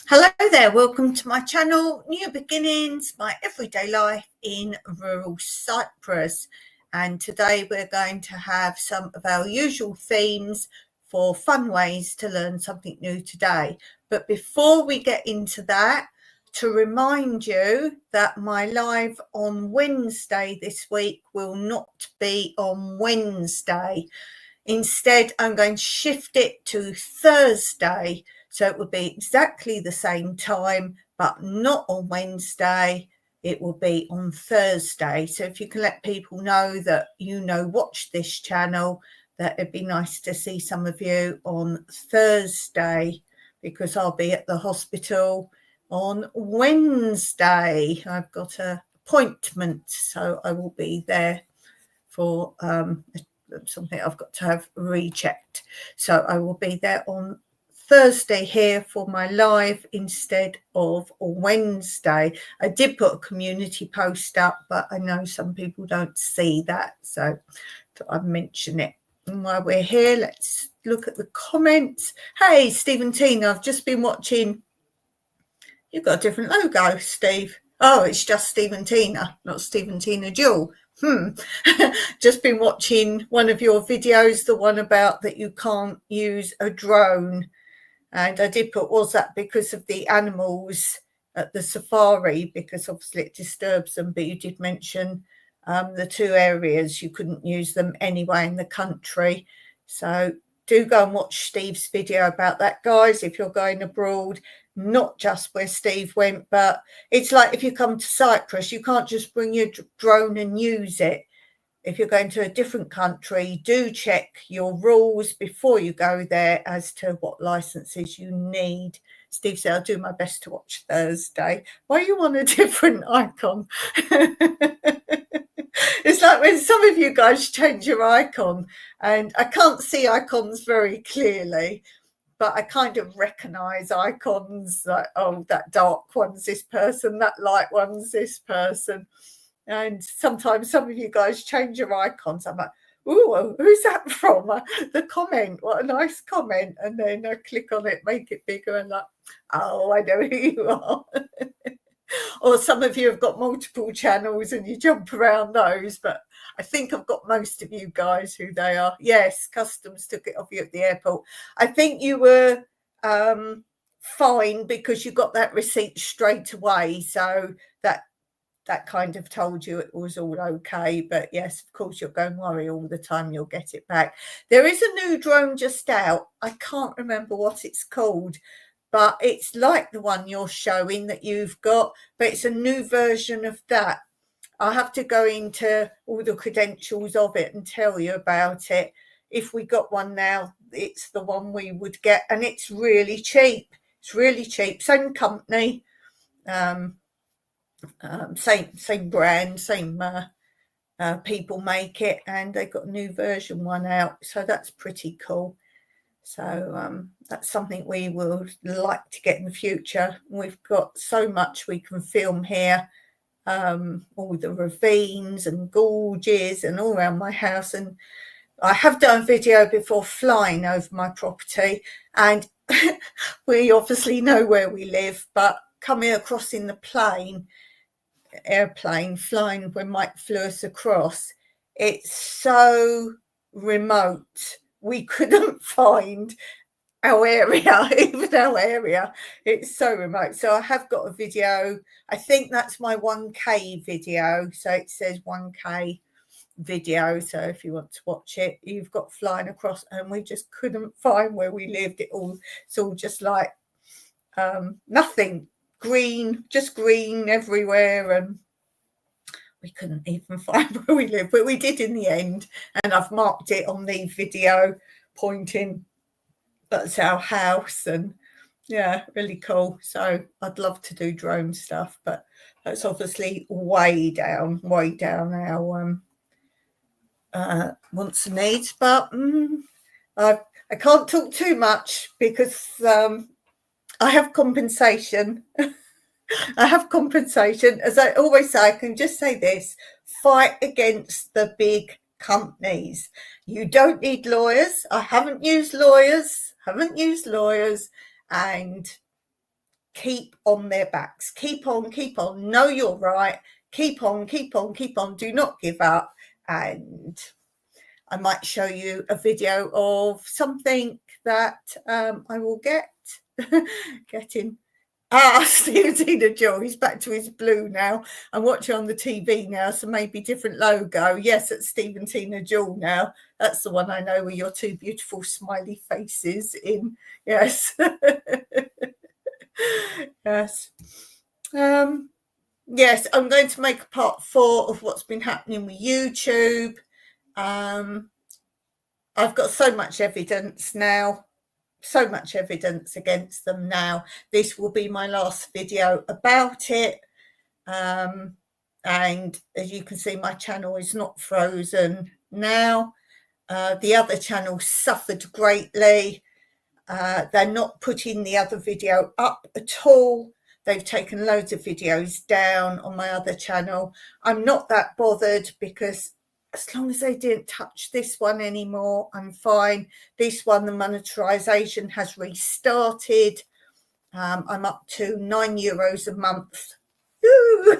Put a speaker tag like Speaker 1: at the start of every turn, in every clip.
Speaker 1: Hello there, welcome to my channel, New Beginnings, my everyday life in rural Cyprus. And today we're going to have some of our usual themes for fun ways to learn something new today. But before we get into that, to remind you that my live on Wednesday this week will not be on Wednesday. Instead, I'm going to shift it to Thursday. So it will be exactly the same time, but not on Wednesday. It will be on Thursday. So if you can let people know that watch this channel, that it'd be nice to see some of you on Thursday, because I'll be at the hospital on Wednesday. I've got an appointment, so I will be there for something I've got to have rechecked. So I will be there on Thursday here for my live instead of Wednesday. I did put a community post up, but I know some people don't see that, so I'd mention it. And while we're here, let's look at the comments. Hey, Stephen Tina, I've just been watching. You've got a different logo, Steve. Oh, it's just Stephen Tina, not Stephen Tina Jewel. Just been watching one of your videos, the one about that you can't use a drone. And I did put, was that because of the animals at the safari? Because obviously it disturbs them, but you did mention the two areas you couldn't use them anyway in the country. So do go and watch Steve's video about that, guys, if you're going abroad. Not just where Steve went, but it's like if you come to Cyprus, you can't just bring your drone and use it. If you're going to a different country, do check your rules before you go there as to what licenses you need. Steve said, I'll do my best to watch Thursday. Why are you on a different icon? It's like when some of you guys change your icon, and I can't see icons very clearly, but I kind of recognise icons, like, oh, that dark one's this person, that light one's this person. And sometimes some of you guys change your icons. I'm like, ooh, who's that from? The comment, what a nice comment. And then I click on it, make it bigger, and like, oh, I know who you are. Or some of you have got multiple channels and you jump around those, but I think I've got most of you guys who they are. Yes, Customs took it off you at the airport. I think you were fine because you got that receipt straight away, so that kind of told you it was all okay. But yes, of course, you're going to worry all the time you'll get it back. There is a new drone just out. I can't remember what it's called, but it's like the one you're showing that you've got, but it's a new version of that. I'll have to go into all the credentials of it and tell you about it. If we got one now, it's the one we would get, and it's really cheap. It's really cheap. Same company, same brand, same people make it, and they've got a new version one out, so that's pretty cool. So that's something we would like to get in the future. We've got so much we can film here, all the ravines and gorges and all around my house. And I have done a video before flying over my property, and we obviously know where we live, but coming across in the airplane flying when Mike flew us across, it's so remote. We couldn't find our area, even our area. It's so remote. So I have got a video. I think that's my 1K video. So it says 1K video. So if you want to watch it, you've got flying across, and we just couldn't find where we lived. It's all just like nothing, green, just green everywhere, and we couldn't even find where we live, but we did in the end, and I've marked it on the video pointing that's our house. And yeah, really cool. So I'd love to do drone stuff, but that's obviously way down our wants and needs. But I can't talk too much because I have compensation. I have compensation. As I always say, I can just say this: fight against the big companies. You don't need lawyers. I haven't used lawyers, and keep on their backs. Keep on, keep on. Know you're right. Keep on, keep on, keep on. Do not give up. And I might show you a video of something that I will getting. Stephen Tina Joel. He's back to his blue now. I'm watching on the TV now, so maybe different logo. Yes, it's Stephen Tina Joel now. That's the one I know with your two beautiful smiley faces in. Yes. Yes. Yes, I'm going to make a part 4 of what's been happening with YouTube. I've got so much evidence now. So much evidence against them now. This will be my last video about it. And as you can see, my channel is not frozen now. The other channel suffered greatly. They're not putting the other video up at all. They've taken loads of videos down on my other channel. I'm not that bothered because as long as they didn't touch this one anymore, I'm fine. This one, the monetization has restarted. I'm up to €9 a month. Ooh,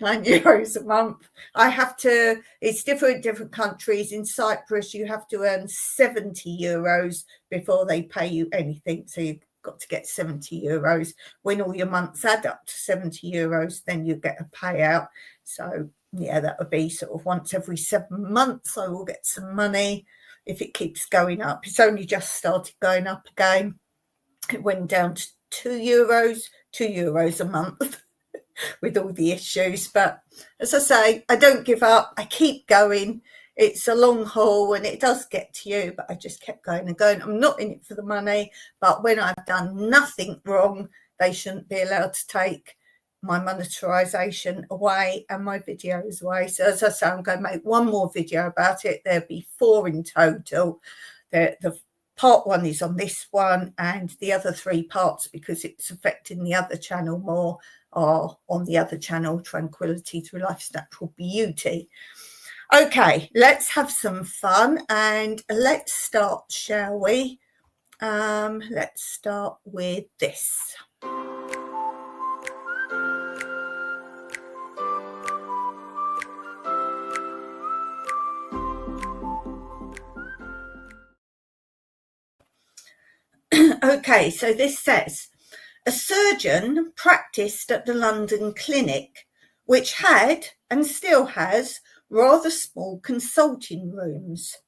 Speaker 1: €9 a month. I have to, it's different countries. In Cyprus, you have to earn €70 before they pay you anything. So you've got to get €70. When all your months add up to €70, then you get a payout. So yeah, that would be sort of once every 7 months I will get some money if it keeps going up. It's only just started going up again. It went down to €2 a month with all the issues. But as I say, I don't give up. I keep going. It's a long haul and it does get to you, but I just kept going and going. I'm not in it for the money, but when I've done nothing wrong, they shouldn't be allowed to take my monetization away and my videos away. So as I say, I'm going to make one more video about it. There'll be 4 in total. The part 1 is on this one, and the other 3 parts, because it's affecting the other channel more, are on the other channel, Tranquility Through Life's Natural Beauty. Okay, let's have some fun and let's start, shall we? Let's start with this. Okay, so this says, a surgeon practiced at the London clinic, which had and still has rather small consulting rooms.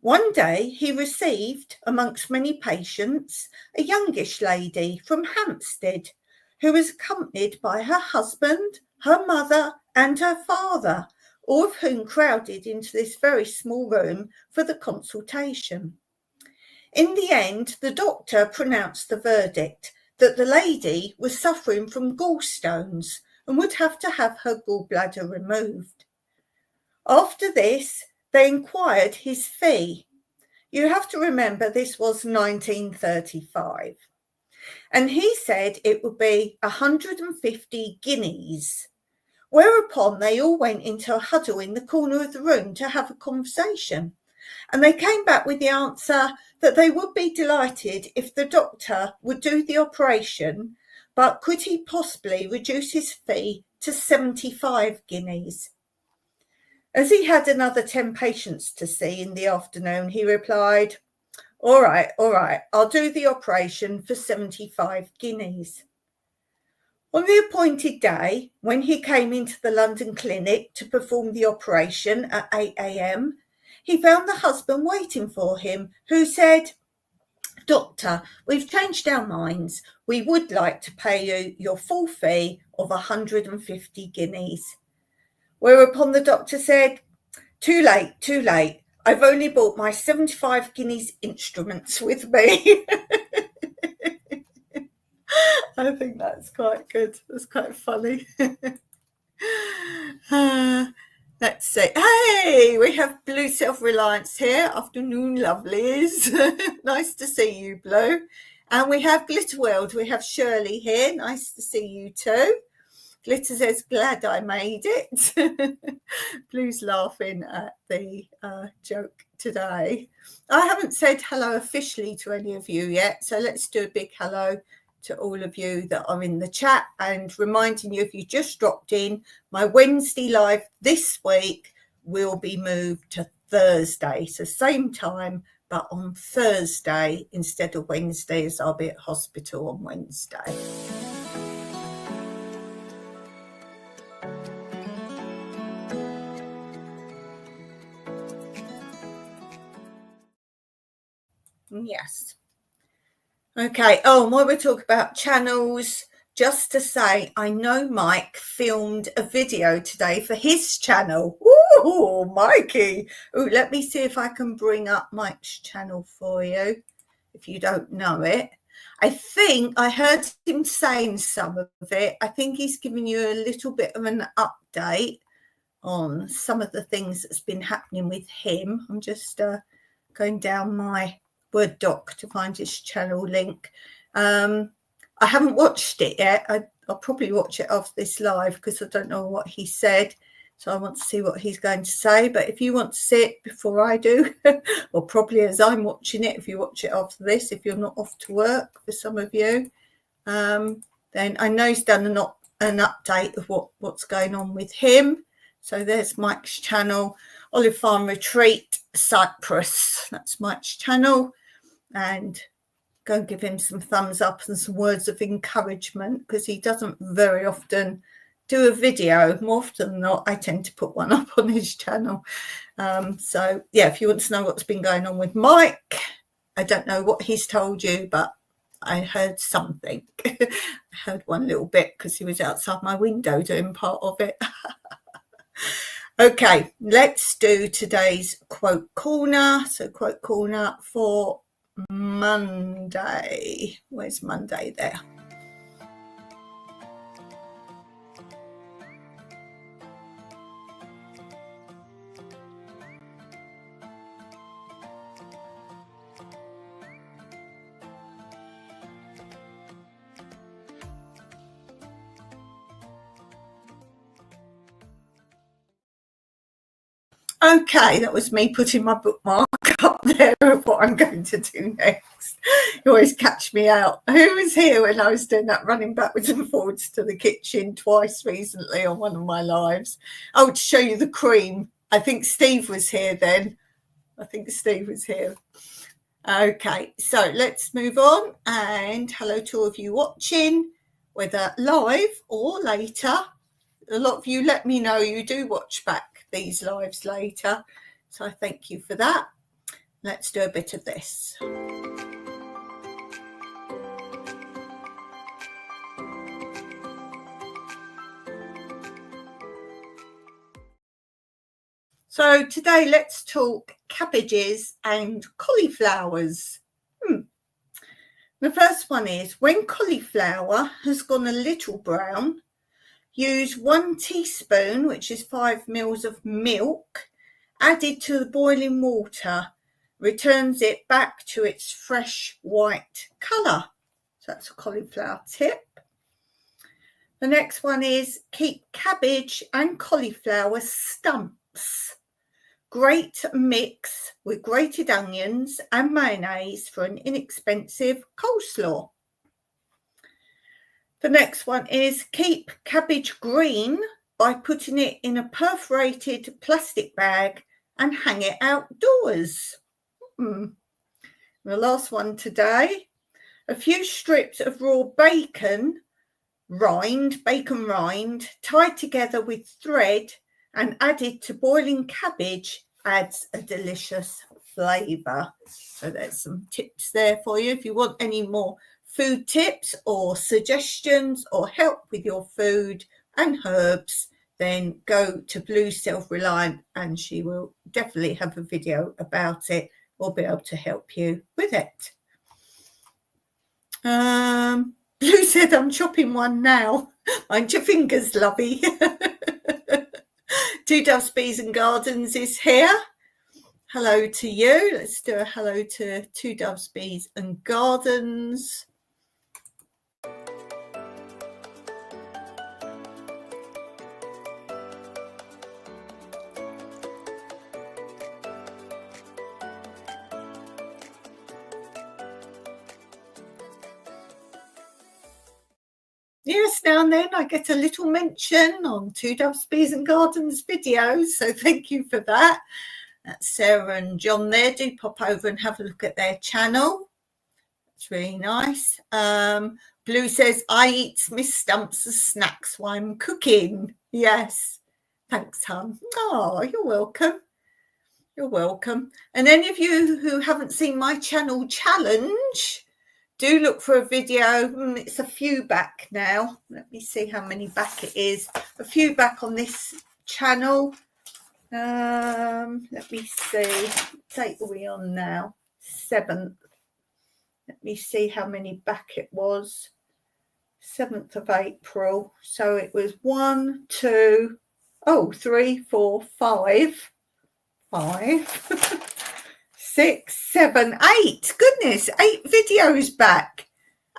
Speaker 1: One day he received, amongst many patients, a youngish lady from Hampstead, who was accompanied by her husband, her mother, and her father, all of whom crowded into this very small room for the consultation. In the end, the doctor pronounced the verdict that the lady was suffering from gallstones and would have to have her gallbladder removed. After this, they inquired his fee. You have to remember this was 1935. And he said it would be 150 guineas, whereupon they all went into a huddle in the corner of the room to have a conversation. And they came back with the answer that they would be delighted if the doctor would do the operation, but could he possibly reduce his fee to 75 guineas? As he had another 10 patients to see in the afternoon, he replied, all right, I'll do the operation for 75 guineas. On the appointed day, when he came into the London clinic to perform the operation at 8 a.m, he found the husband waiting for him, who said, Doctor, we've changed our minds. We would like to pay you your full fee of 150 guineas. Whereupon the doctor said, too late. I've only brought my 75 guineas instruments with me. I think that's quite good. That's quite funny. Let's see. Hey, we have Blue Self-Reliance here. Afternoon, lovelies. Nice to see you, Blue. And we have Glitter World. We have Shirley here. Nice to see you too. Glitter says, glad I made it. Blue's laughing at the joke today. I haven't said hello officially to any of you yet, so let's do a big hello to all of you that are in the chat, and reminding you, if you just dropped in, my Wednesday live this week will be moved to Thursday. So same time, but on Thursday instead of Wednesday, as I'll be at hospital on Wednesday. Yes. Okay. Oh, and while we talk about channels, just to say, I know Mike filmed a video today for his channel. Ooh, Mikey. Ooh, let me see if I can bring up Mike's channel for you, if you don't know it. I think I heard him saying some of it. I think he's giving you a little bit of an update on some of the things that's been happening with him. I'm just going down my Word doc to find his channel link. I haven't watched it yet. I'll probably watch it after this live because I don't know what he said. So I want to see what he's going to say. But if you want to see it before I do, or probably as I'm watching it, if you watch it after this, if you're not off to work, for some of you, then I know he's done an update of what's going on with him. So there's Mike's channel, Olive Farm Retreat, Cyprus. That's Mike's channel. And go and give him some thumbs up and some words of encouragement, because he doesn't very often do a video. More often than not, I tend to put one up on his channel. So, yeah, if you want to know what's been going on with Mike, I don't know what he's told you, but I heard something. I heard one little bit because he was outside my window doing part of it. Okay, let's do today's quote corner. So quote corner for Monday. Where's Monday there? Okay, that was me putting my bookmark up there of what I'm going to do next. You always catch me out. Who was here when I was doing that, running backwards and forwards to the kitchen twice recently on one of my lives? Oh, to show you the cream. I think Steve was here then. Okay, so let's move on. And hello to all of you watching, whether live or later. A lot of you let me know you do watch back these lives later, so I thank you for that. Let's do a bit of this. So today let's talk cabbages and cauliflowers. The first one is, when cauliflower has gone a little brown, use 1 teaspoon, which is 5 mils of milk, added to the boiling water, returns it back to its fresh white colour. So that's a cauliflower tip. The next one is, keep cabbage and cauliflower stumps. Grate mix with grated onions and mayonnaise for an inexpensive coleslaw. The next one is, keep cabbage green by putting it in a perforated plastic bag and hang it outdoors. The last one today, a few strips of raw bacon rind, tied together with thread and added to boiling cabbage adds a delicious flavour. So there's some tips there for you. If you want any more food tips or suggestions or help with your food and herbs, then go to Blue Self-Reliant and she will definitely have a video about it or be able to help you with it. Blue said, I'm chopping one now. Mind your fingers, lovey. Two Doves Bees and Gardens is here. Hello to you. Let's do a hello to Two Doves Bees and Gardens. yes, now and then I get a little mention on Two Doves, Bees and Gardens videos, so thank you for that. That's Sarah and John there. Do pop over and have a look at their channel. It's really nice. Blue says, I eat Miss Stumps as snacks while I'm cooking. Yes. Thanks, hon. Oh, you're welcome. You're welcome. And any of you who haven't seen my channel challenge, do look for a video. It's a few back now. Let me see how many back it is. A few back on this channel. Let me see. What date are we on now? 7th. Let me see how many back it was. 7th of April. So it was 1, 2, 3, 4, 5. 6, 7, 8. Goodness, 8 videos back.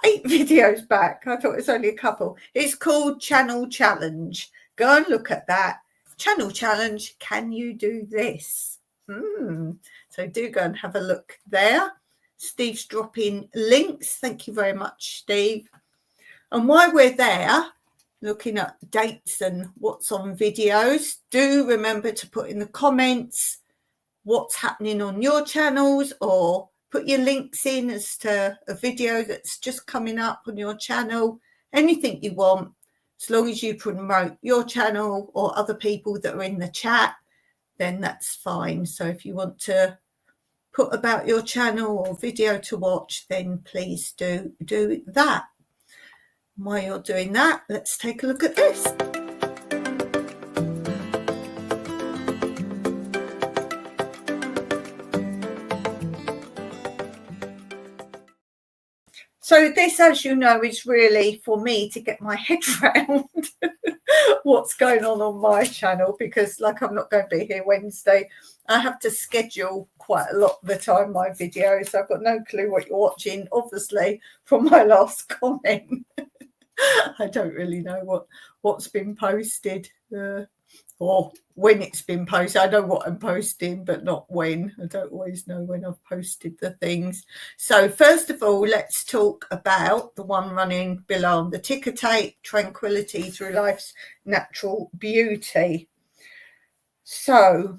Speaker 1: 8 videos back. I thought it was only a couple. It's called Channel Challenge. Go and look at that. Channel Challenge. Can you do this? So do go and have a look there. Steve's dropping links. Thank you very much, Steve. And while we're there, looking at dates and what's on videos, do remember to put in the comments what's happening on your channels, or put your links in as to a video that's just coming up on your channel. Anything you want, as long as you promote your channel or other people that are in the chat, then that's fine. So if you want to put about your channel or video to watch, then please do that. While you're doing that, let's take a look at this. So this, as you know, is really for me to get my head around what's going on my channel, because like I'm not going to be here Wednesday. I have to schedule quite a lot of the time my videos. So I've got no clue what you're watching, obviously, from my last comment. I don't really know what's been posted or when it's been posted. I know what I'm posting, but not when. I don't always know when I've posted the things. So first of all, let's talk about the one running below, the ticker tape, Tranquility Through Life's Natural Beauty. So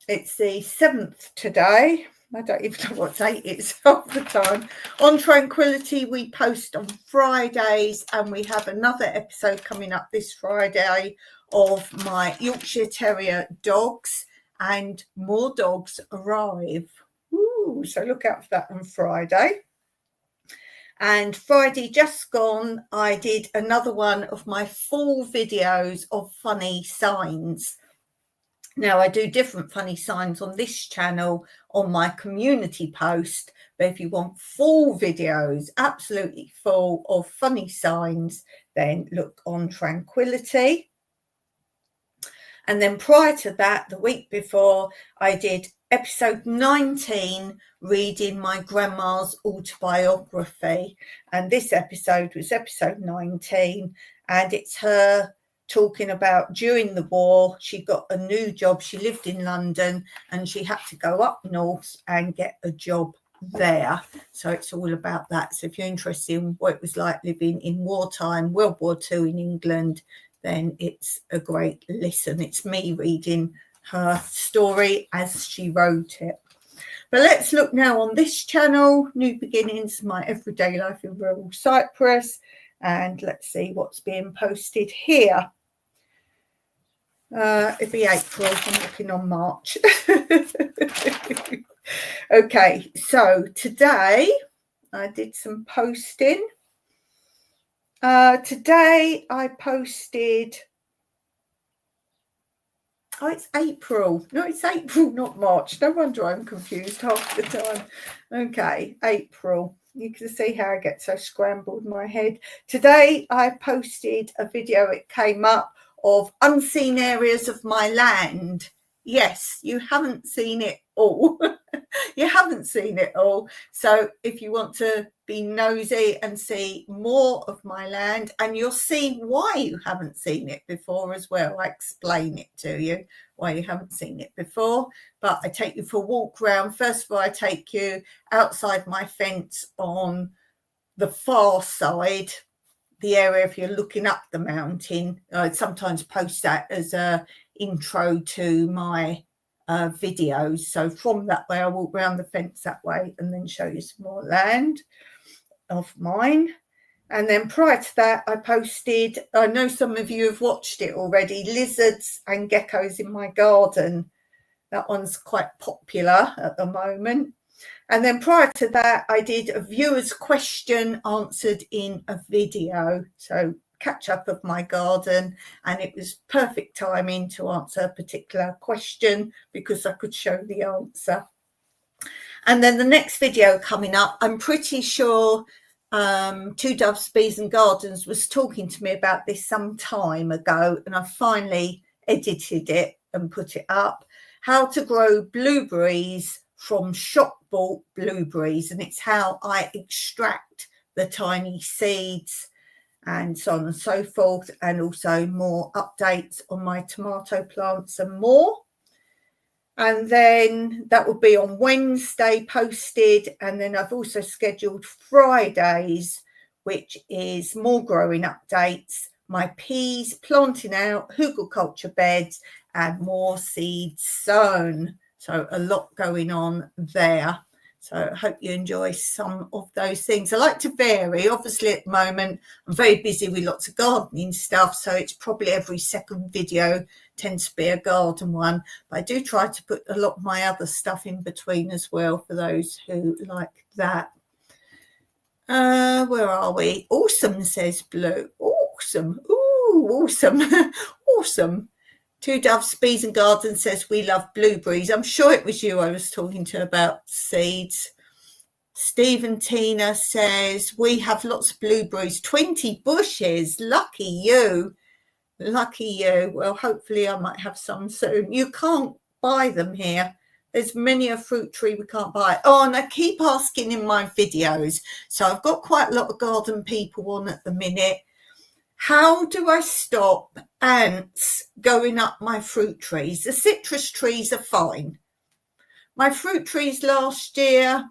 Speaker 1: it's the 7th today. I don't even know what date it's half the time. On Tranquility, we post on Fridays, and we have another episode coming up this Friday of my Yorkshire Terrier dogs, and more dogs arrive. Ooh, so look out for that on Friday. And Friday just gone, I did another one of my full videos of funny signs. Now, I do different funny signs on this channel on my community post, but if you want full videos, absolutely full of funny signs, then look on Tranquility. And then prior to that, the week before, I did episode 19, reading my grandma's autobiography. And this episode was episode 19, and it's her talking about during the war, she got a new job. She lived in London and she had to go up north and get a job there. So it's all about that. So if you're interested in what it was like living in wartime, World War II in England, then it's a great listen. It's me reading her story as she wrote it. But let's look now on this channel, New Beginnings, My Everyday Life in Rural Cyprus. And let's see what's being posted here. It'd be April. I'm looking on March. Okay, so today I did some posting. Today I posted. Oh, it's April. No, it's April, not March. No wonder I'm confused half the time. Okay, April. You can see how I get so scrambled in my head. Today I posted a video. It came up of unseen areas of my land. Yes, you haven't seen it all. You haven't seen it all. So if you want to be nosy and see more of my land, and you'll see why you haven't seen it before as well. I explain it to you why you haven't seen it before. But I take you for a walk round. First of all, I take you outside my fence on the far side. the area if you're looking up the mountain. I sometimes post that as a intro to my videos. So from that way, I walk around the fence that way and then show you some more land of mine. And then prior to that, I posted, I know some of you have watched it already, lizards and geckos in my garden. That one's quite popular at the moment. And then prior to that, I did a viewer's question answered in a video. So catch up of my garden, and it was perfect timing to answer a particular question because I could show the answer. And then the next video coming up, I'm pretty sure Two Doves, Bees and Gardens was talking to me about this some time ago, and I finally edited it and put it up. How to grow blueberries from shop bought blueberries, and it's how I extract the tiny seeds and so on and so forth, and also more updates on my tomato plants and more. And then that will be on Wednesday posted, and then I've also scheduled Fridays, which is more growing updates, my peas planting out, hugelkultur beds, and more seeds sown. So a lot going on there. So I hope you enjoy some of those things. I like to vary. Obviously, at the moment, I'm very busy with lots of gardening stuff. So it's probably every second video tends to be a garden one. But I do try to put a lot of my other stuff in between as well for those who like that. Where are we? Awesome, says Blue. Awesome. Ooh, awesome. Awesome. Two Doves, Bees and Gardens says we love blueberries. I'm sure it was you I was talking to about seeds. Stephen Tina says we have lots of blueberries, 20 bushes. Lucky you. Lucky you. Well, hopefully I might have some soon. You can't buy them here. There's many a fruit tree we can't buy. Oh, and I keep asking in my videos. So I've got quite a lot of garden people on at the minute. How do I stop ants going up my fruit trees? The citrus trees are fine. My fruit trees last year,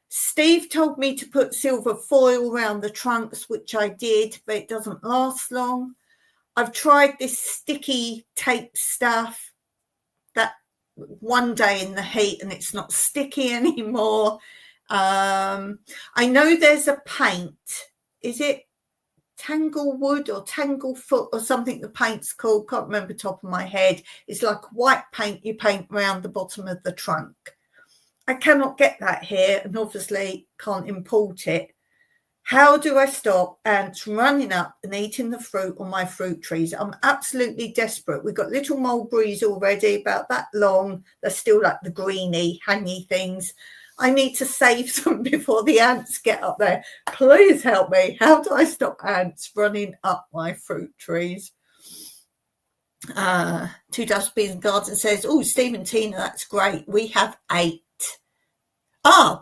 Speaker 1: Steve told me to put silver foil around the trunks, which I did, but it doesn't last long. I've tried this sticky tape stuff that one day in the heat and it's not sticky anymore. I know there's a paint. Is it Tanglewood or Tanglefoot or something the paint's called? Can't remember top of my head. It's like white paint you paint around the bottom of the trunk. I cannot get that here and obviously can't import it. How do I stop ants running up and eating the fruit on my fruit trees? I'm absolutely desperate. We've got little mulberries already, about that long. They're still like the greeny, hangy things. I need to save them before the ants get up there. Please help me. How do I stop ants running up my fruit trees? Two Doves, Bees and Gardens says, oh, Stephen Tina, that's great. We have 8.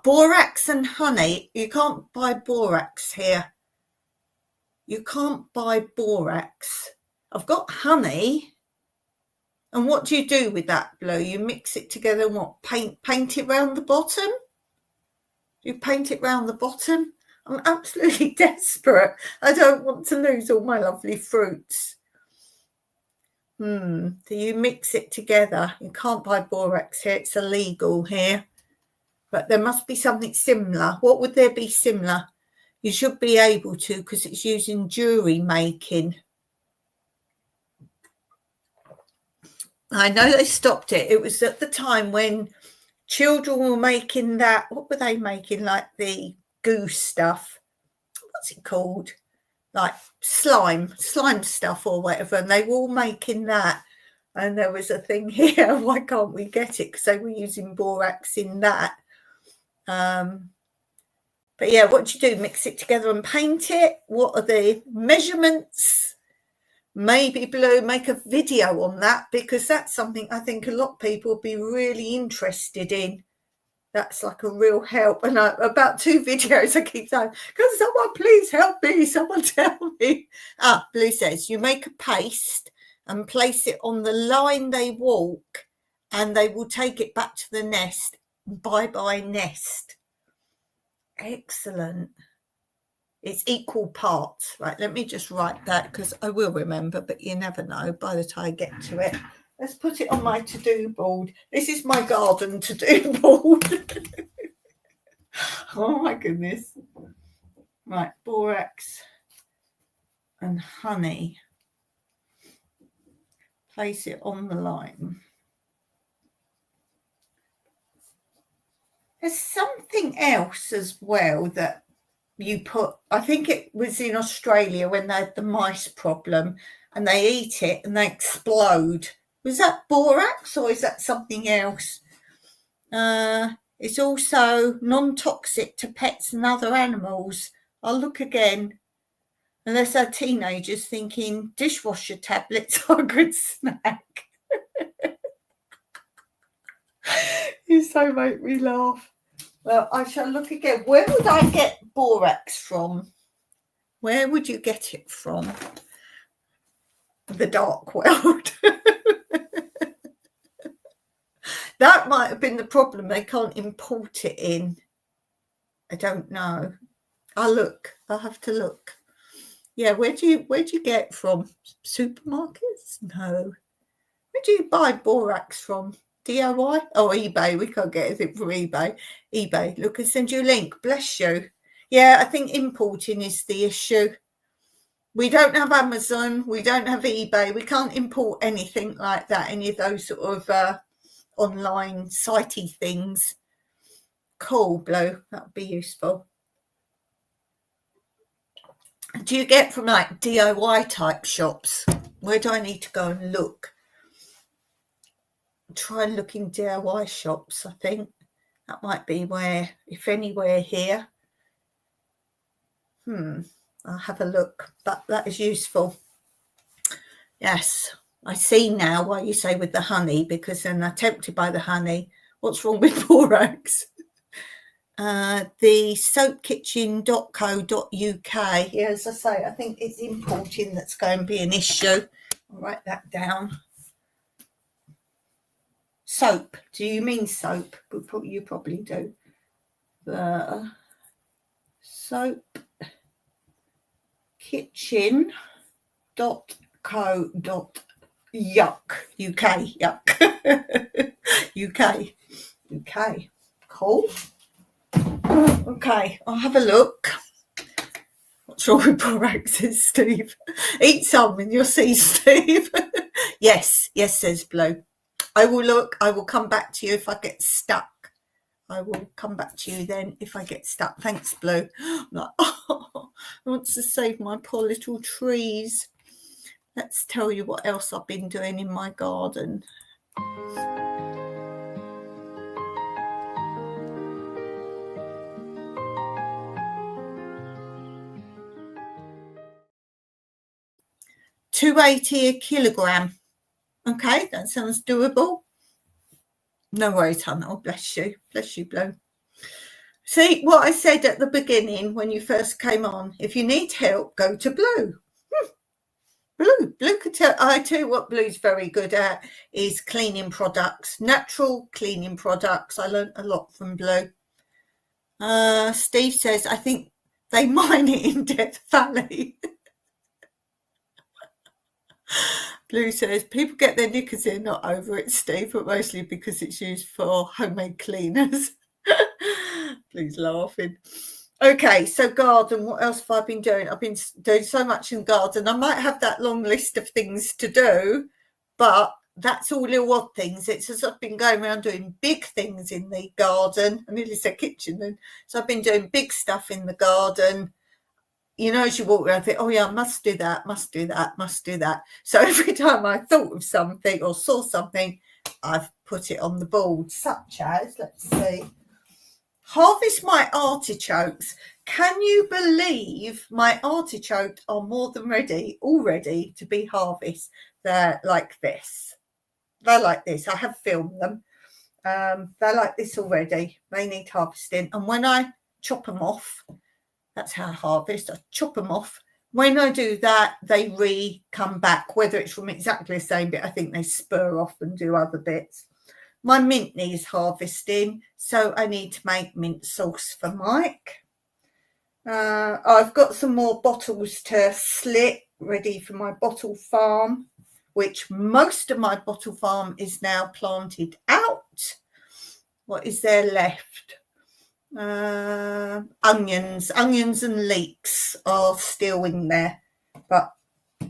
Speaker 1: Borax and honey. You can't buy borax here. You can't buy borax. I've got honey. And what do you do with that, Blue? You mix it together and what? Paint it round the bottom? You paint it round the bottom? I'm absolutely desperate. I don't want to lose all my lovely fruits. Do you mix it together? You can't buy borax here. It's illegal here. But there must be something similar. What would there be similar? You should be able to because it's using jewellery making. I know they stopped it. It was at the time when children were making that. What were they making? Like the goo stuff. What's it called? Like slime stuff or whatever. And they were all making that. And there was a thing here. Why can't we get it? Because they were using borax in that. But yeah, what do you do? Mix it together and paint it? What are the measurements? Maybe Blue, make a video on that because that's something I think a lot of people would be really interested in. That's like a real help. And about 2 videos I keep saying, can someone please help me? Someone tell me. Blue says, you make a paste and place it on the line they walk and they will take it back to the nest. Bye-bye nest. Excellent. It's equal parts. Right, let me just write that because I will remember, but you never know by the time I get to it. Let's put it on my to-do board. This is my garden to-do board. Oh my goodness. Right, borax and honey. Place it on the line. There's something else as well that you put, I think it was in Australia when they had the mice problem and they eat it and they explode. Was that borax or is that something else? It's also non-toxic to pets and other animals. I'll look again. Unless our teenagers thinking dishwasher tablets are a good snack. You so make me laugh. Well, I shall look again. Where would I get borax from? Where would you get it from? The dark world. That might have been the problem. They can't import it in. I don't know. I'll look. I'll have to look. Yeah, where do you get it from? Supermarkets? No. Where do you buy borax from? DIY? Oh, eBay. We can't get it from eBay. eBay. Look, I send you a link. Bless you. Yeah, I think importing is the issue. We don't have Amazon. We don't have eBay. We can't import anything like that, any of those sort of online sitey things. Cool, Blue. That would be useful. Do you get from like DIY type shops? Where do I need to go and look? Try and look in DIY shops, I think. That might be where, if anywhere here. I'll have a look, but that is useful. Yes, I see now why you say with the honey, because then they're tempted by the honey. What's wrong with borax? The soapkitchen.co.uk. Yeah, as I say, I think it's importing that's going to be an issue. I'll write that down. Soap. Do you mean soap? You probably do. The soap kitchen.co.uk. UK. Cool. Okay, I'll have a look. What's wrong with borax, says Steve. Eat some and you'll see, Steve. Yes, says Blue. I will look. I will come back to you if I get stuck. I will come back to you then if I get stuck. Thanks, Blue. I'm like, I want to save my poor little trees. Let's tell you what else I've been doing in my garden. $2.80 a kilogram. Okay, that sounds doable. No worries, hon. Oh, bless you. Bless you, Blue. See what I said at the beginning when you first came on. If you need help, go to Blue. Blue could tell. I tell you what Blue's very good at is cleaning products, natural cleaning products. I learned a lot from Blue. Steve says, I think they mine it in Death Valley. Blue says, people get their knickers in, not over it, Steve, but mostly because it's used for homemade cleaners. Blue's laughing. Okay, so garden, what else have I been doing? I've been doing so much in garden. I might have that long list of things to do, but that's all little odd things. It's as I've been going around doing big things in the garden. I nearly said kitchen then. So I've been doing big stuff in the garden. You know, as you walk around, I think, oh yeah, I must do that. So every time I thought of something or saw something, I've put it on the board, such as, let's see, harvest my artichokes. Can you believe my artichokes are more than already to be harvested? They're like this. They're like this. I have filmed them. They're like this already. They need harvesting. And when I chop them off, that's how I harvest. I chop them off. When I do that, they come back, whether it's from exactly the same bit. I think they spur off and do other bits. My mint needs harvesting, so I need to make mint sauce for Mike. I've got some more bottles to slit ready for my bottle farm, which most of my bottle farm is now planted out. What is there left? Onions and leeks are still in there, but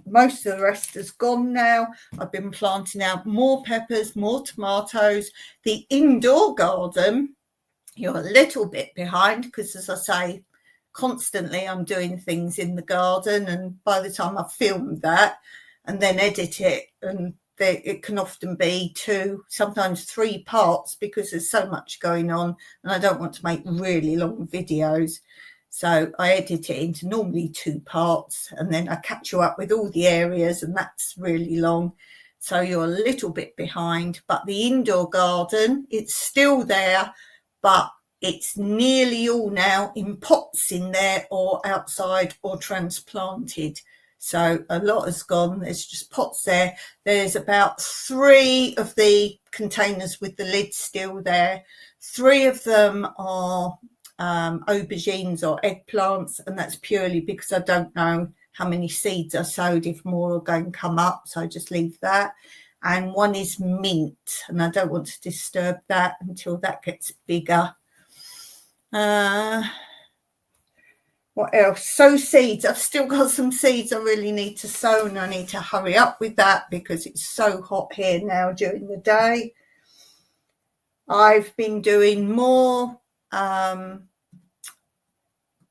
Speaker 1: most of the rest is gone now. I've been planting out more peppers, more tomatoes. The indoor garden, you're a little bit behind because, as I say, constantly I'm doing things in the garden, and by the time I've filmed that and then edit it, and it can often be 2, sometimes 3 parts because there's so much going on and I don't want to make really long videos. So I edit it into normally 2 parts, and then I catch you up with all the areas, and that's really long. So you're a little bit behind. But the indoor garden, it's still there, but it's nearly all now in pots in there or outside or transplanted. So a lot has gone. There's just pots there. There's about 3 of the containers with the lid still there. 3 of them are aubergines or eggplants, and that's purely because I don't know how many seeds I sowed, if more are going to come up, so I just leave that. And 1 is mint, and I don't want to disturb that until that gets bigger. What else? Sow seeds. I've still got some seeds I really need to sow, and I need to hurry up with that because it's so hot here now during the day. I've been doing more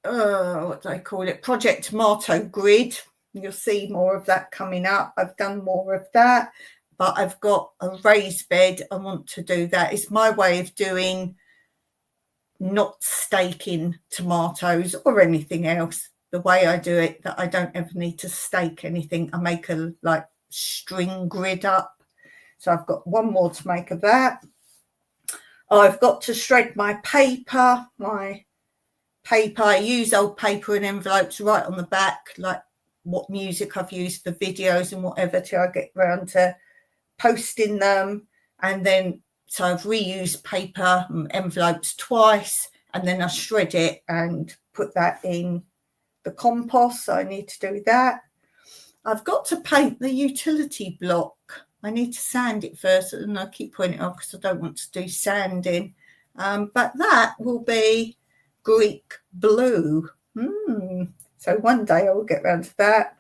Speaker 1: what do I call it? Project Tomato Grid. You'll see more of that coming up. I've done more of that, but I've got a raised bed. I want to do that. It's my way of doing not staking tomatoes or anything else. The way I do it, that I don't ever need to stake anything. I make a like string grid up. So I've got 1 more to make of that. I've got to shred my paper. I use old paper and envelopes right on the back, like what music I've used for videos and whatever, till I get around to posting them. And then so I've reused paper and envelopes twice, and then I shred it and put that in the compost. So I need to do that. I've got to paint the utility block. I need to sand it first, and I keep putting it off because I don't want to do sanding. But that will be Greek blue. So one day I will get around to that.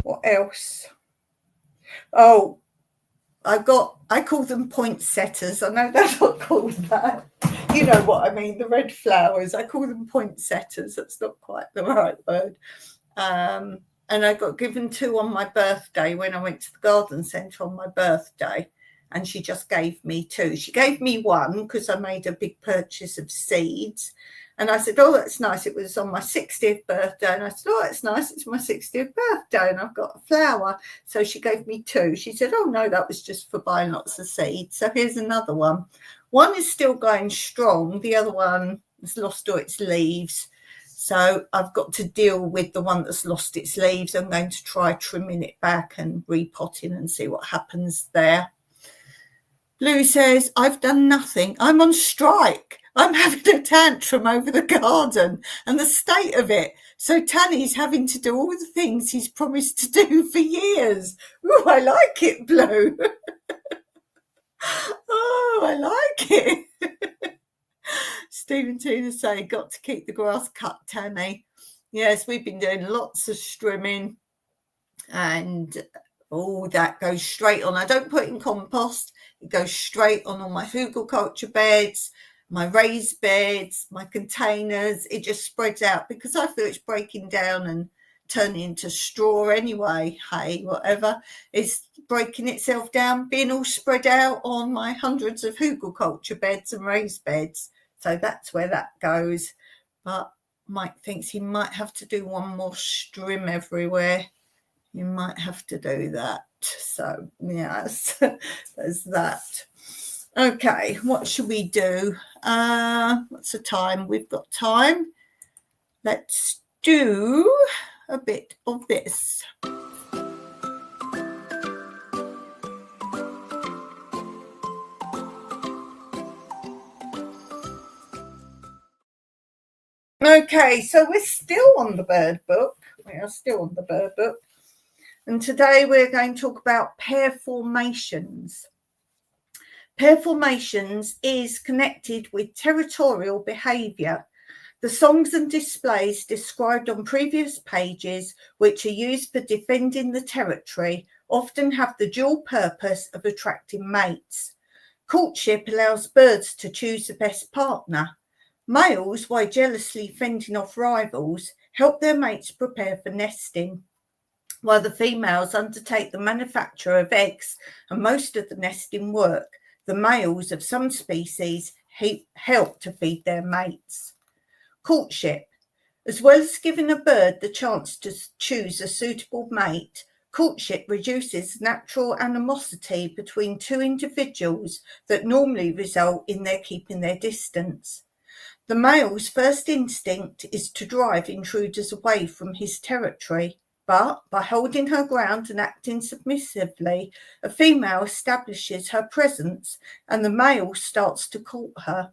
Speaker 1: What else? Oh, I call them poinsettias. I know they're not called that. You know what I mean, the red flowers. I call them poinsettias. That's not quite the right word. And I got given 2 on my birthday when I went to the garden centre on my birthday. And she just gave me 2. She gave me 1 because I made a big purchase of seeds. And I said, oh, that's nice. It was on my 60th birthday. And I said, oh, that's nice. It's my 60th birthday and I've got a flower. So she gave me 2. She said, oh, no, that was just for buying lots of seeds. So here's another one. 1 is still going strong. The other one has lost all its leaves. So I've got to deal with the one that's lost its leaves. I'm going to try trimming it back and repotting and see what happens there. Blue says, I've done nothing. I'm on strike. I'm having a tantrum over the garden and the state of it. So Tanny's having to do all the things he's promised to do for years. Oh, I like it, Blue. Oh, I like it. Stephen Tina say, got to keep the grass cut, Tanny. Yes, we've been doing lots of strimming, and all that goes straight on. I don't put it in compost. It goes straight on all my hugelkultur beds, my raised beds, my containers. It just spreads out because I feel it's breaking down and turning into straw anyway. Hay, whatever. It's breaking itself down, being all spread out on my hundreds of hugelkultur beds and raised beds. So that's where that goes. But Mike thinks he might have to do 1 more strim everywhere. You might have to do that. So, yes, there's that. Okay, what should we do? What's the time? We've got time. Let's do a bit of this. Okay, so we're still on the bird book. We are still on the bird book. And today we're going to talk about pair formations. Pair formations is connected with territorial behaviour. The songs and displays described on previous pages, which are used for defending the territory, often have the dual purpose of attracting mates. Courtship allows birds to choose the best partner. Males, by jealously fending off rivals, help their mates prepare for nesting, while the females undertake the manufacture of eggs and most of the nesting work. The males of some species help to feed their mates. Courtship. As well as giving a bird the chance to choose a suitable mate, courtship reduces natural animosity between two individuals that normally result in their keeping their distance. The male's first instinct is to drive intruders away from his territory, but by holding her ground and acting submissively, a female establishes her presence and the male starts to court her.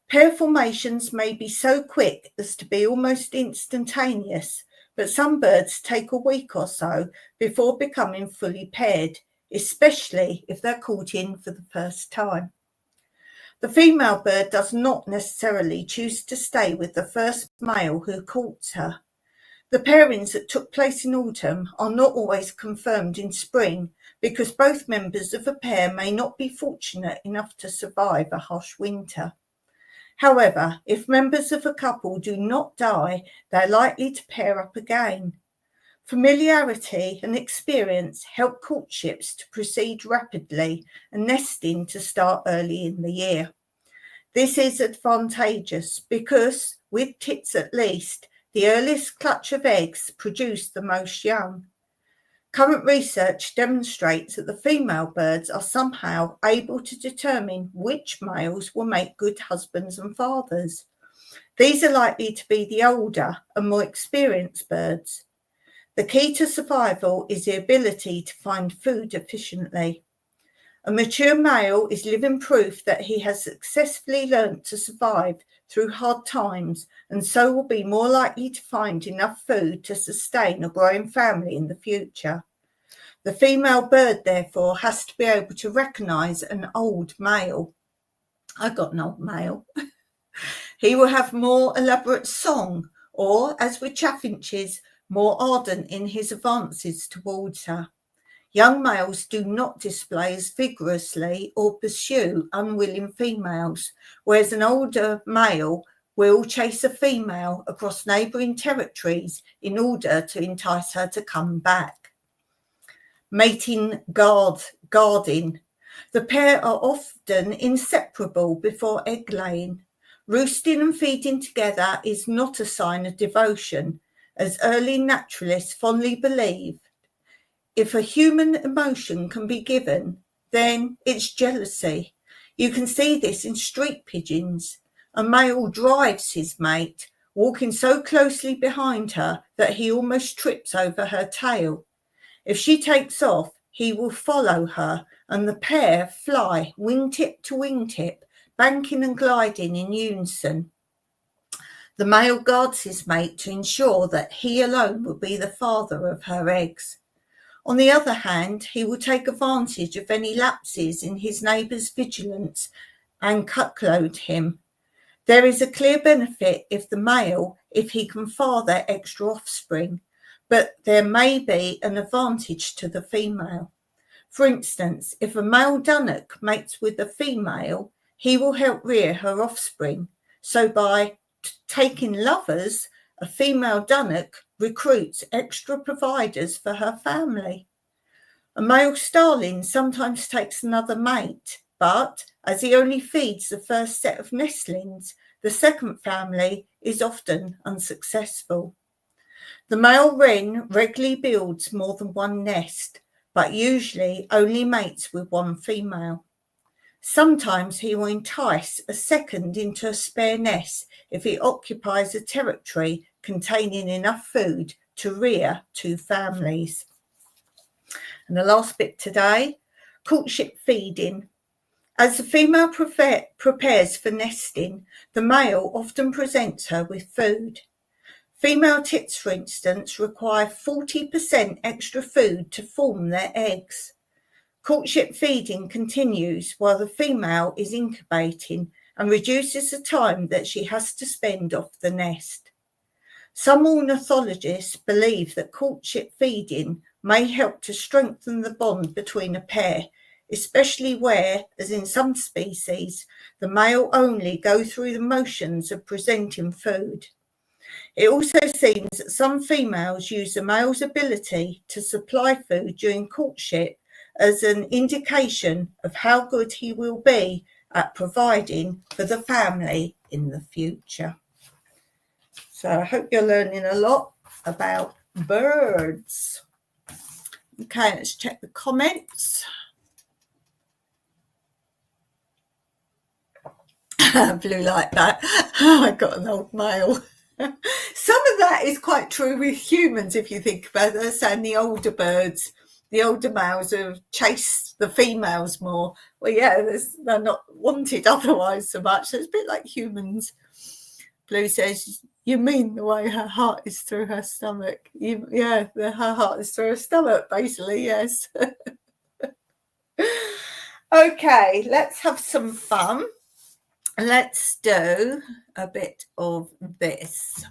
Speaker 1: Pair formations may be so quick as to be almost instantaneous, but some birds take a week or so before becoming fully paired, especially if they're courting for the first time. The female bird does not necessarily choose to stay with the first male who courts her. The pairings that took place in autumn are not always confirmed in spring because both members of a pair may not be fortunate enough to survive a harsh winter. However, if members of a couple do not die, they're likely to pair up again. Familiarity and experience help courtships to proceed rapidly and nesting to start early in the year. This is advantageous because, with tits at least, the earliest clutch of eggs produce the most young. Current research demonstrates that the female birds are somehow able to determine which males will make good husbands and fathers. These are likely to be the older and more experienced birds. The key to survival is the ability to find food efficiently. A mature male is living proof that he has successfully learnt to survive through hard times and so will be more likely to find enough food to sustain a growing family in the future. The female bird, therefore, has to be able to recognise an old male. I got an old male. He will have more elaborate song or, as with chaffinches, more ardent in his advances towards her. Young males do not display as vigorously or pursue unwilling females, whereas an older male will chase a female across neighbouring territories in order to entice her to come back. Mating guarding. The pair are often inseparable before egg laying. Roosting and feeding together is not a sign of devotion, as early naturalists fondly believe. If a human emotion can be given, then it's jealousy. You can see this in street pigeons. A male drives his mate, walking so closely behind her that he almost trips over her tail. If she takes off, he will follow her, and the pair fly wingtip to wingtip, banking and gliding in unison. The male guards his mate to ensure that he alone will be the father of her eggs. On the other hand, he will take advantage of any lapses in his neighbour's vigilance and cuckold him. There is a clear benefit if he can father extra offspring, but there may be an advantage to the female. For instance, if a male dunnock mates with a female, he will help rear her offspring. So by taking lovers, a female dunnock recruits extra providers for her family. A male starling sometimes takes another mate, but as he only feeds the first set of nestlings, the second family is often unsuccessful. The male wren regularly builds more than one nest, but usually only mates with one female. Sometimes he will entice a second into a spare nest if he occupies a territory containing enough food to rear two families. And the last bit today, courtship feeding. As the female prepares for nesting, the male often presents her with food. Female tits, for instance, require 40% extra food to form their eggs. Courtship feeding continues while the female is incubating and reduces the time that she has to spend off the nest. Some ornithologists believe that courtship feeding may help to strengthen the bond between a pair, especially where, as in some species, the male only go through the motions of presenting food. It also seems that some females use the male's ability to supply food during courtship as an indication of how good he will be at providing for the family in the future. So I hope you're learning a lot about birds. Okay, let's check the comments. Blue like that. I got an old male. Some of that is quite true with humans, if you think about it. They're saying the older birds, the older males have chased the females more. Well, yeah, they're not wanted otherwise so much. So it's a bit like humans. Blue says, you mean the way her heart is through her stomach? Her heart is through her stomach, basically, yes. Okay, let's have some fun. Let's do a bit of this.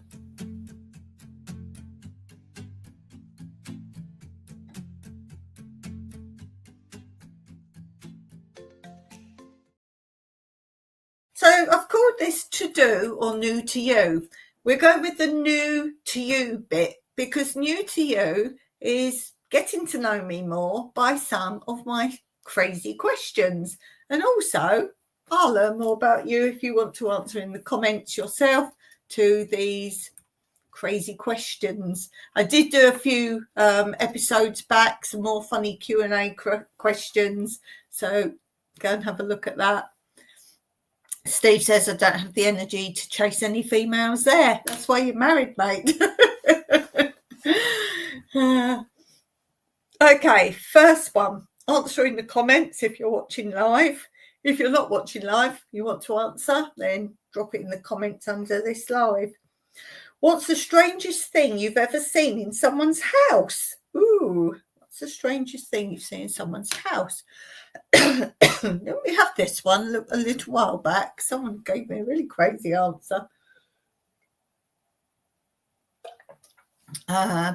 Speaker 1: So I've called this to do or new to you. We'll go with the new to you bit because new to you is getting to know me more by some of my crazy questions. And also, I'll learn more about you if you want to answer in the comments yourself to these crazy questions. I did do a few episodes back, some more funny Q&A questions. So go and have a look at that. Steve says, I don't have the energy to chase any females there. That's why you're married, mate. Okay, first one. Answer in the comments if you're watching live. If you're not watching live, you want to answer, then drop it in the comments under this live. What's the strangest thing you've ever seen in someone's house? Ooh, what's the strangest thing you've seen in someone's house? Didn't we have this one a little while back? Someone gave me a really crazy answer.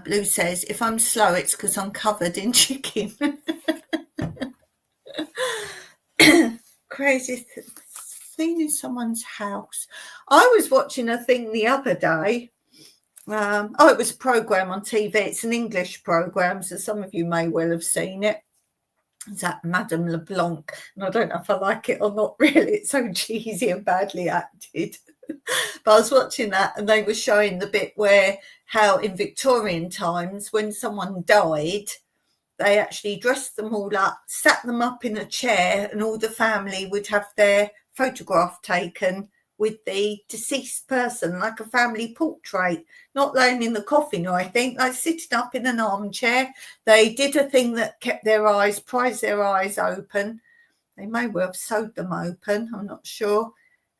Speaker 1: Blue says, if I'm slow, it's because I'm covered in chicken. Crazy thing in someone's house. I was watching a thing the other day. It was a program on TV. It's an English program, so some of you may well have seen it. It's that Madame LeBlanc, and I don't know if I like it or not, really. It's so cheesy and badly acted. But I was watching that, and they were showing the bit where how in Victorian times, when someone died, they actually dressed them all up, sat them up in a chair, and all the family would have their photograph taken with the deceased person, like a family portrait, not laying in the coffin or anything, like sitting up in an armchair. They did a thing that kept their eyes, prized their eyes open. They may well have sewed them open, I'm not sure,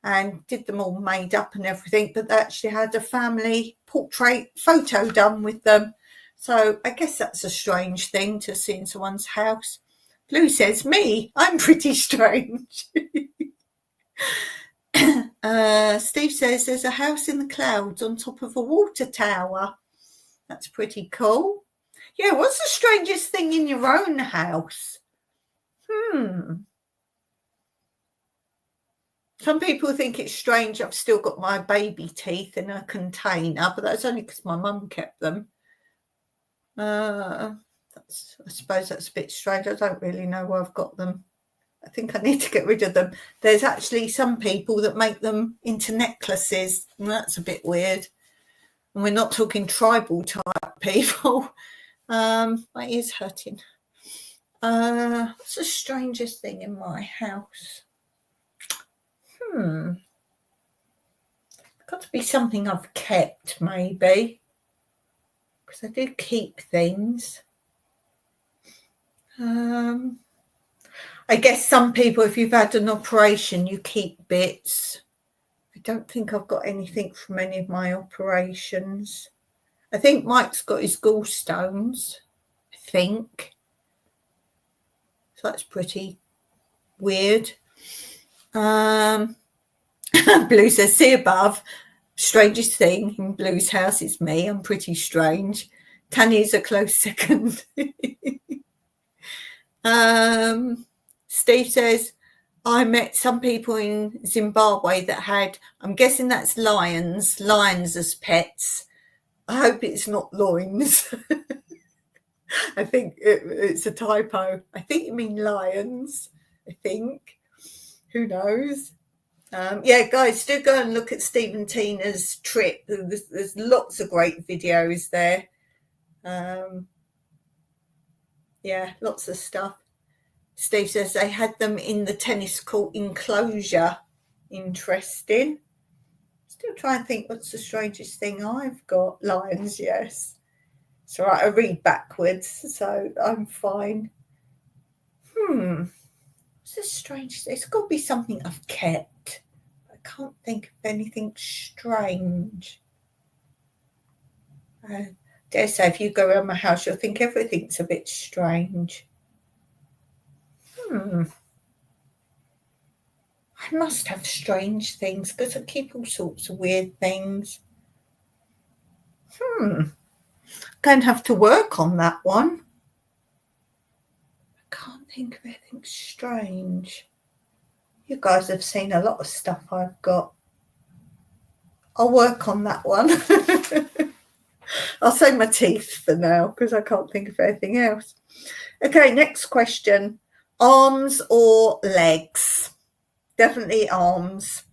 Speaker 1: and did them all made up and everything, but they actually had a family portrait photo done with them. So I guess that's a strange thing to see in someone's house. Blue says, me, I'm pretty strange. Steve says there's a house in the clouds on top of a water tower. That's pretty cool. Yeah, what's the strangest thing in your own house? Some people think it's strange I've still got my baby teeth in a container, but that's only because my mum kept them. I suppose that's a bit strange. I don't really know where I've got them. I think I need to get rid of them. There's actually some people that make them into necklaces, and that's a bit weird. And we're not talking tribal type people. My ear's hurting. What's the strangest thing in my house? Got to be something I've kept, maybe. Because I do keep things. I guess some people, if you've had an operation, you keep bits. I don't think I've got anything from any of my operations. I think Mike's got his gallstones, I think. So that's pretty weird. Blue says, see above. Strangest thing in Blue's house is me. I'm pretty strange. Tanya's a close second. Steve says, I met some people in Zimbabwe that had, I'm guessing that's lions as pets. I hope it's not loins. I think it's a typo. I think you mean lions, I think. Who knows? Yeah, guys, do go and look at Steve and Tina's trip. There's lots of great videos there. Yeah, lots of stuff. Steve says they had them in the tennis court enclosure. Interesting. Still trying to think what's the strangest thing I've got. Lions, yes. It's all right, I read backwards, so I'm fine. What's the strangest? It's got to be something I've kept. I can't think of anything strange. I dare say if you go around my house, you'll think everything's a bit strange. I must have strange things because I keep all sorts of weird things. Going to have to work on that one. I can't think of anything strange. You guys have seen a lot of stuff I've got. I'll work on that one. I'll say my teeth for now because I can't think of anything else. Okay, next question. Arms or legs? Definitely arms.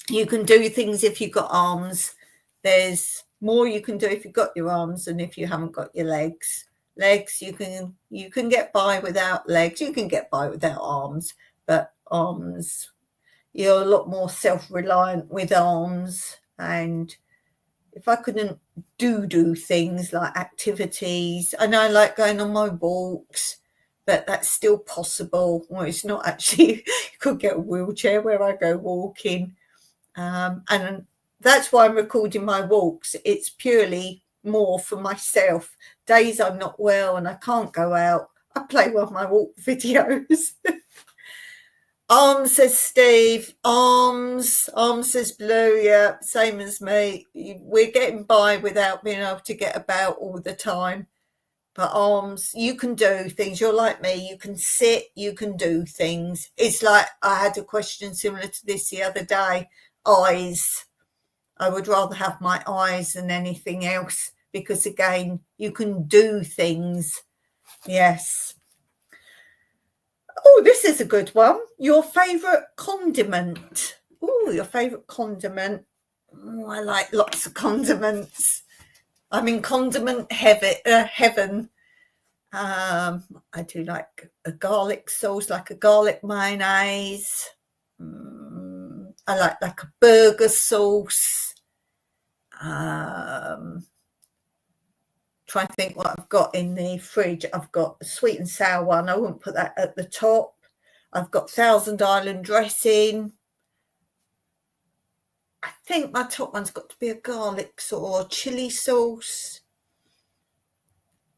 Speaker 1: You can do things if you've got arms. There's more you can do if you've got your arms than if you haven't got your legs. Legs, you can get by without legs. You can get by without arms, but arms, you're a lot more self-reliant with arms. And if I couldn't do things like activities, I know I like going on my walks, but that's still possible. Well, it's not actually, you could get a wheelchair where I go walking. And that's why I'm recording my walks. It's purely more for myself. Days I'm not well and I can't go out, I play one of my walk videos. Arms, says Steve. Arms says Blue. Yeah, same as me. We're getting by without being able to get about all the time. But arms, you can do things. You're like me. You can sit, you can do things. It's like I had a question similar to this the other day. Eyes. I would rather have my eyes than anything else because, again, you can do things. Yes. Oh, this is a good one. Your favourite condiment? Oh, your favourite condiment. Oh, I like lots of condiments. I'm in condiment heaven. I do like a garlic sauce, like a garlic mayonnaise. I like a burger sauce. Try to think what I've got in the fridge. I've got a sweet and sour one. I wouldn't put that at the top. I've got Thousand Island dressing. I think my top one's got to be a garlic sauce or chili sauce.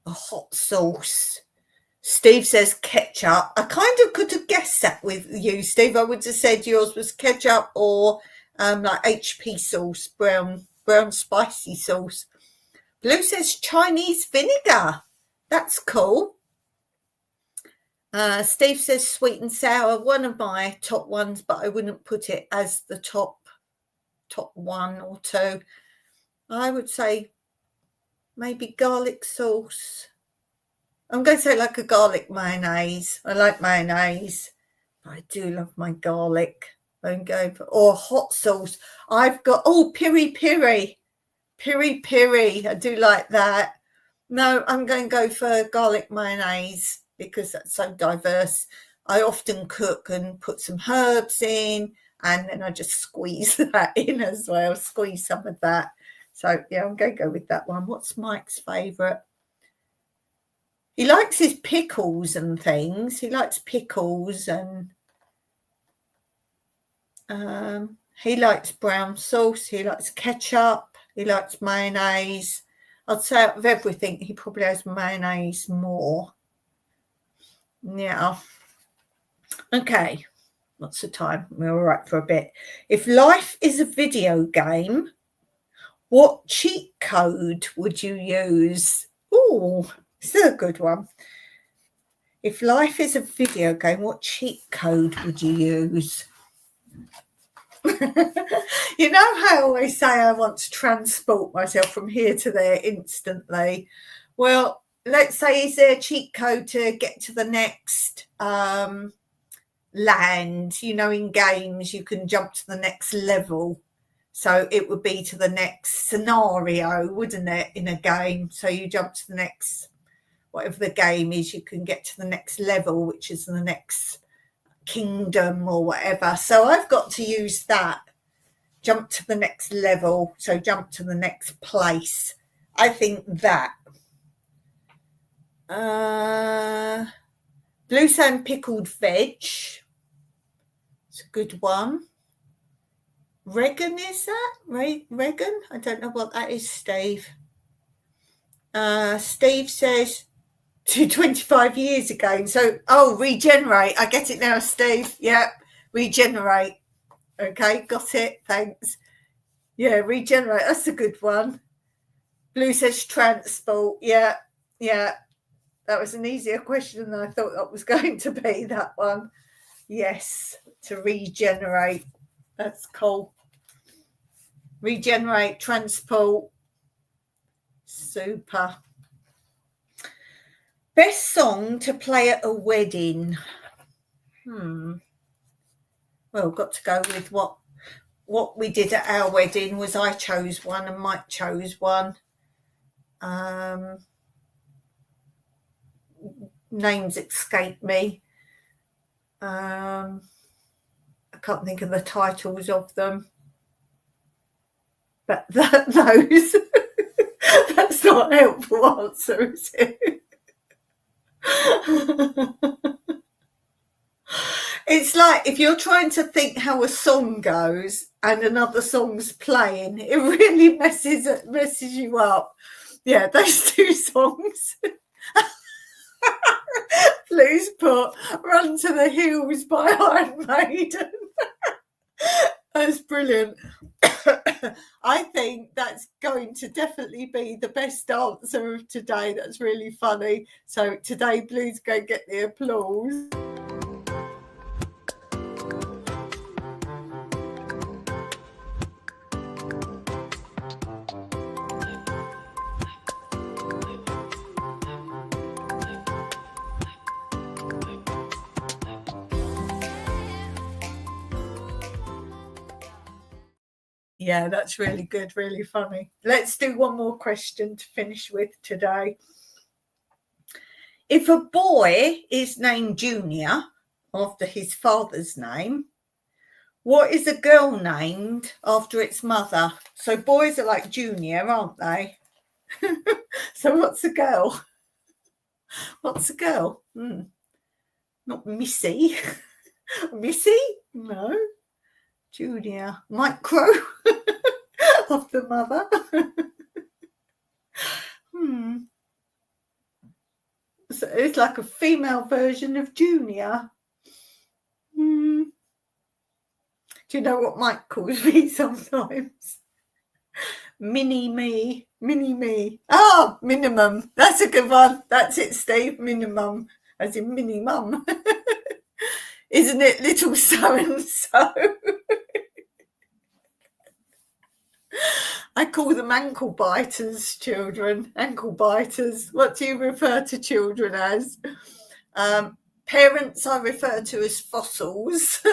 Speaker 1: A hot sauce. Steve says ketchup. I kind of could have guessed that with you, Steve. I would have said yours was ketchup or like HP sauce, brown spicy sauce. Blue says Chinese vinegar. That's cool. Steve says sweet and sour. One of my top ones, but I wouldn't put it as the top one or two. I would say maybe garlic sauce. I'm going to say like a garlic mayonnaise. I like mayonnaise, but I do love my garlic. I'm going for, or hot sauce. I've got, piri piri. Piri piri. I do like that. No, I'm going to go for garlic mayonnaise because that's so diverse. I often cook and put some herbs in, and then I just squeeze that in as well. Squeeze some of that. So, yeah, I'm going to go with that one. What's Mike's favourite? He likes his pickles and things. He likes pickles and he likes brown sauce. He likes ketchup. He likes mayonnaise. I'd say out of everything, he probably has mayonnaise more. Yeah. Okay. What's the time? We're all right for a bit. If life is a video game, what cheat code would you use? Oh, this is a good one. If life is a video game, what cheat code would you use? You know how I always say I want to transport myself from here to there instantly? Well, let's say, is there a cheat code to get to the next land? You know, in games, you can jump to the next level. So it would be to the next scenario, wouldn't it, in a game? So you jump to the next, whatever the game is, you can get to the next level, which is the next kingdom or whatever. So I've got to use that. Jump to the next level. So jump to the next place. I think that. Blue sand pickled veg. It's a good one. Regan, is that? Regan? I don't know what that is, Steve. Steve says to 25 years ago. So, regenerate. I get it now, Steve. Yeah, regenerate. Okay, got it. Thanks. Yeah, regenerate. That's a good one. Blue says transport. Yeah. That was an easier question than I thought that was going to be, that one. Yes, to regenerate. That's cool. Regenerate, transport. Super. Best song to play at a wedding. Well, got to go with what we did at our wedding. Was I chose one and Mike chose one. Names escape me. I can't think of the titles of them. But those, that's not a helpful answer, is it? It's like if you're trying to think how a song goes and another song's playing, it really messes you up. Yeah, those two songs. Please put Run to the Hills by Iron Maiden. That's brilliant. I think that's going to definitely be the best answer of today. That's really funny. So today, Blue's going to get the applause. Yeah, that's really good, really funny. Let's do one more question to finish with today. If a boy is named Junior after his father's name, what is a girl named after its mother? So boys are like Junior, aren't they? So what's a girl? What's a girl? Not Missy. Missy? No. Junior. Micro of the mother. So it's like a female version of Junior. Do you know what Mike calls me sometimes? Mini me. Oh, minimum. That's a good one. That's it, Steve. Minimum, as in mini mum. Isn't it little so-and-so? I call them ankle biters, children. Ankle biters. What do you refer to children as? Parents I refer to as fossils.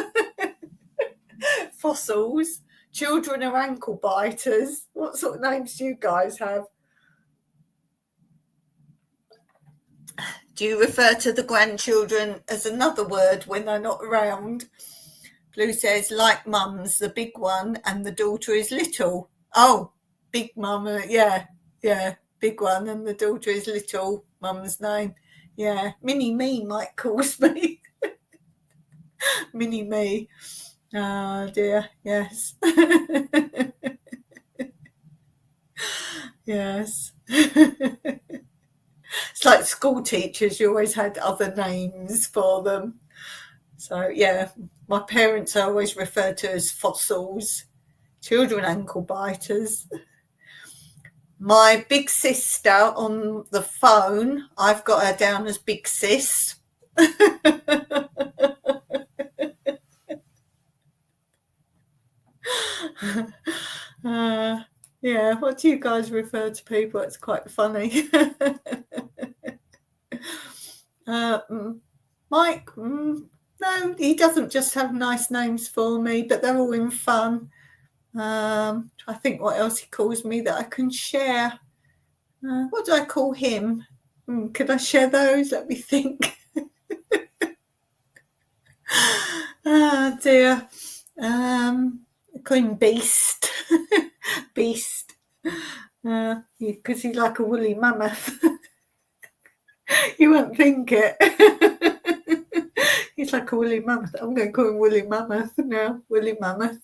Speaker 1: Fossils. Children are ankle biters. What sort of names do you guys have? Do you refer to the grandchildren as another word when they're not around? Blue says, like mum's the big one and the daughter is little. Oh, big mum, yeah, big one and the daughter is little, mum's name. Yeah, Mini Me Mike calls me. Mini Me. Oh dear, yes. Yes. It's like school teachers, you always had other names for them. So yeah, my parents are always referred to as fossils, children ankle biters. My big sister on the phone, I've got her down as Big Sis. Yeah, what do you guys refer to people? It's quite funny. Mike, no, he doesn't just have nice names for me, but they're all in fun. I think what else he calls me that I can share. What do I call him? Could I share those? Let me think. Oh dear. I call him Beast. Beast. Because he's like a woolly mammoth. You won't think it. He's like a woolly mammoth. I'm going to call him Woolly Mammoth now. Woolly Mammoth.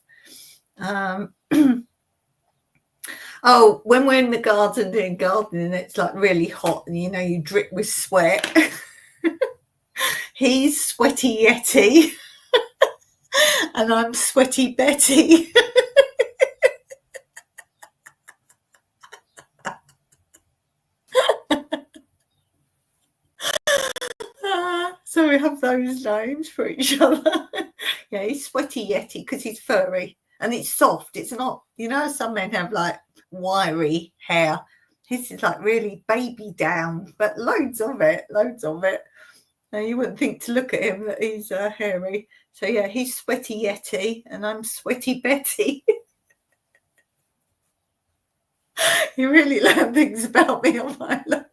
Speaker 1: Oh, when we're in the garden doing gardening, it's like really hot and you drip with sweat. He's Sweaty Yeti and I'm Sweaty Betty. So we have those names for each other. Yeah, he's Sweaty Yeti because he's furry and it's soft. It's not, some men have like wiry hair. His is like really baby down, but loads of it. Now you wouldn't think to look at him that he's hairy. So yeah, he's Sweaty Yeti and I'm Sweaty Betty. You really learn things about me on my life.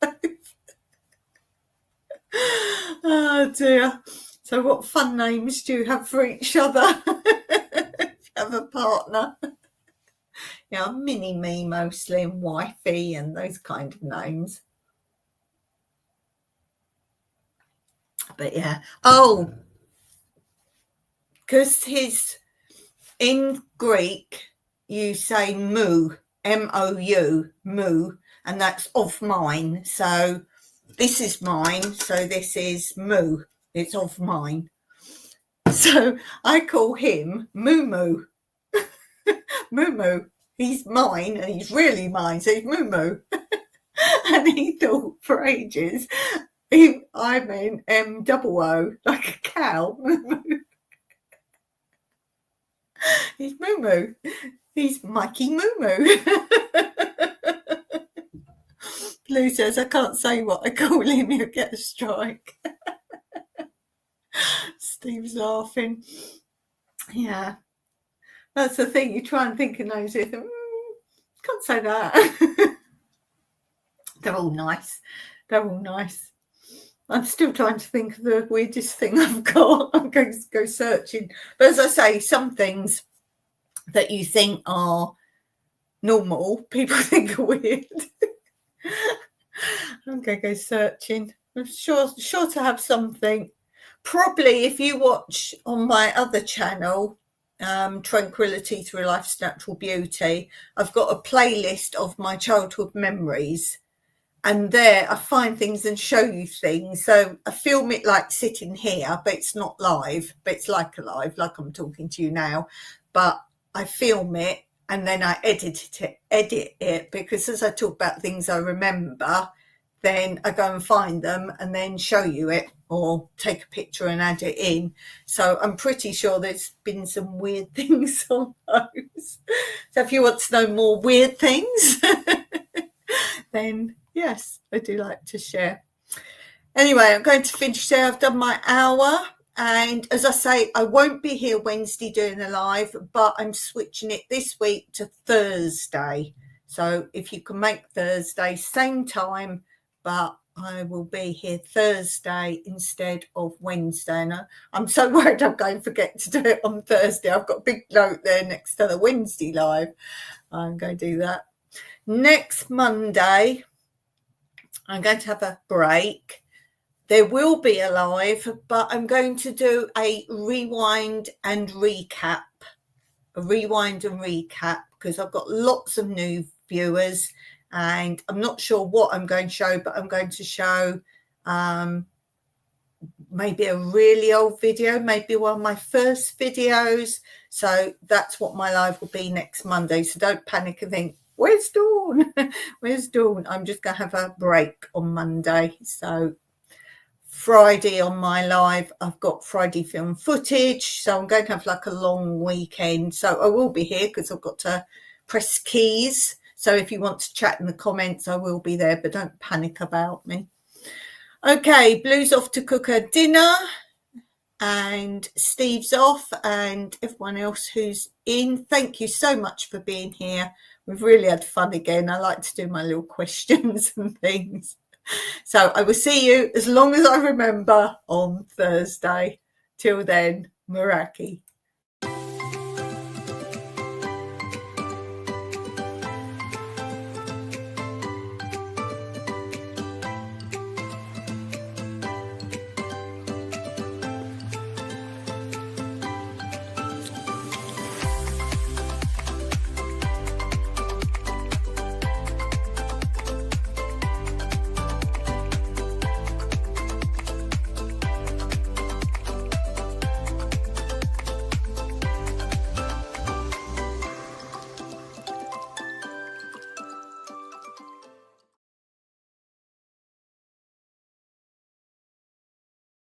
Speaker 1: Oh dear. So what fun names do you have for each other? If you have a partner. Yeah, Mini Me mostly and Wifey and those kind of names. But yeah. Oh, because in Greek you say moo, M-O-U, moo, and that's of mine. So this is mine, so this is moo. It's of mine. So I call him Moo Moo. Moo Moo. He's mine and he's really mine, so he's Moo Moo. And he thought for ages I meant M-double-O, like a cow. Moo Moo. He's Moo Moo. He's Mikey Moo Moo. Blue says, I can't say what I call him, he'll get a strike. Steve's laughing. Yeah. That's the thing, you try and think of names, you think, can't say that. They're all nice. I'm still trying to think of the weirdest thing I've got. I'm going to go searching. But as I say, some things that you think are normal, people think are weird. I'm going to go searching. I'm sure to have something. Probably if you watch on my other channel, Tranquility Through Life's Natural Beauty, I've got a playlist of my childhood memories. And there I find things and show you things. So I film it like sitting here, but it's not live, but it's like like I'm talking to you now. But I film it and then I edit it because as I talk about things I remember, then I go and find them and then show you it or take a picture and add it in. So I'm pretty sure there's been some weird things on those. So if you want to know more weird things, then yes, I do like to share. Anyway, I'm going to finish there. I've done my hour. And as I say, I won't be here Wednesday doing a live, but I'm switching it this week to Thursday. So if you can make Thursday, same time, but I will be here Thursday instead of Wednesday. And I'm so worried I'm going to forget to do it on Thursday. I've got a big note there next to the Wednesday live. I'm going to do that. Next Monday, I'm going to have a break There will be a live, but I'm going to do a rewind and recap. Because I've got lots of new viewers and I'm not sure what I'm going to show, but I'm going to show maybe a really old video, maybe one of my first videos. So that's what my live will be next Monday. So don't panic and think, where's Dawn? Where's Dawn? I'm just going to have a break on Monday. So Friday on my live, I've got Friday film footage. So I'm going to have like a long weekend. So I will be here because I've got to press keys. So if you want to chat in the comments, I will be there, but don't panic about me. Okay, Blue's off to cook her dinner and Steve's off and everyone else who's in. Thank you so much for being here. We've really had fun again. I like to do my little questions and things. So I will see you as long as I remember on Thursday. Till then, Meraki.